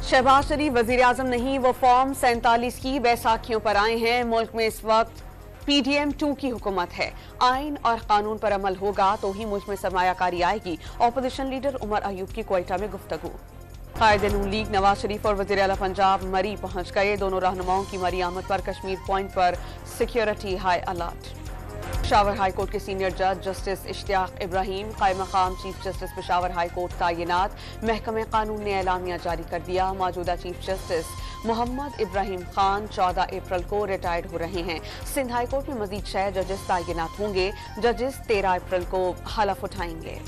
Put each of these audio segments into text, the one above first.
शहबाज शरीफ वजीर आजम नहीं, वो फॉर्म 47 की बैसाखियों पर आए हैं। मुल्क में इस वक्त PDM 2 की हुकूमत है। आइन और कानून पर अमल होगा तो ही मुल्क में सरमायाकारी आएगी। ऑपोजिशन लीडर उमर अयूब की क्वेटा में गुफ्तगू। कायदे नून लीग नवाज शरीफ और वजीर आला पंजाब मरी पहुंच गए। दोनों रहनुमाओं की मरी आमद पर कश्मीर पॉइंट पर security high alert. Peshawar high court के सीनियर जज जस्टिस इश्तियाक इब्राहिम कायम मकाम chief justice Peshawar high court तैनात। महकमे कानून ने एलामिया जारी कर दिया। मौजूदा चीफ जस्टिस मोहम्मद इब्राहिम खान 14 अप्रैल को रिटायर्ड हो रहे हैं। सिंध हाई कोर्ट में मजीद 6 जजेस तैनात होंगे। जजेस 13 अप्रैल को हलफ उठाएंगे।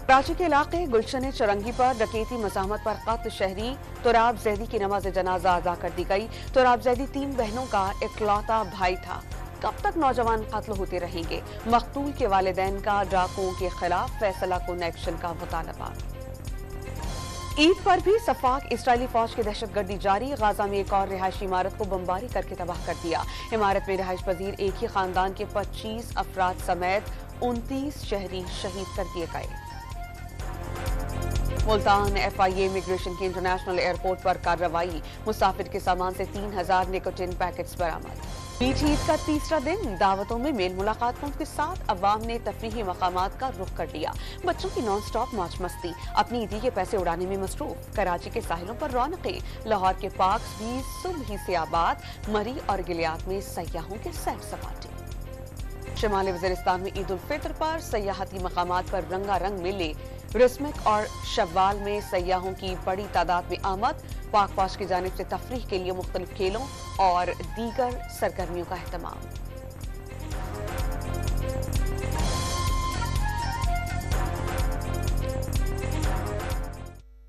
कराची के इलाके गुलशन चरंगी पर डकैती मज़ाहमत पर कत्ल शहरी तुराब जैदी की नमाज जनाजा अदा कर दी गई। तुराब जैदी 3 बहनों का इकलौता भाई था। कब तक नौजवान कत्ल होते रहेंगे? मकतूल के वालिदैन का डाकुओं के खिलाफ फैसला कुन एक्शन का मुतालबा। ईद पर भी सफाक इस्राएली फौज की दहशतगर्दी जारी। गाजा में एक और रिहायशी इमारत को बमबारी करके तबाह कर दिया। इमारत में रिहाइश पजीर एक ही खानदान के 25 अफराद समेत 29 शहरी शहीद कर दिए गए। मुल्तान FIA इमिग्रेशन के इंटरनेशनल एयरपोर्ट पर कार्रवाई। मुसाफिर के सामान से 3000 निकोटिन पैकेट्स बरामद। मीठी ईद का तीसरा दिन दावतों में मेल मुलाकातों के साथ अवाम ने तफरीही मकामात का रुख कर लिया। बच्चों की नॉन स्टॉप मौज मस्ती, अपनी ईदी के पैसे उड़ाने में मसरूफ। कराची के साहिलों पर रौनकें। लाहौर के पार्क्स भी सुबह ही से आबाद। मरी और गिलियात में सयाहों के सैर सपाटे। शिमाली वज़ीरिस्तान में ईद उल फितर पर सयाहती मकामात पर रंगारंग मेले। रिस्मिक और शव्वाल में सयाहों की बड़ी तादाद में आमद। पाक फौज की जानिब से तफरीह के लिए मुख्तलिफ खेलों और दीगर सरगर्मियों का एहतमाम।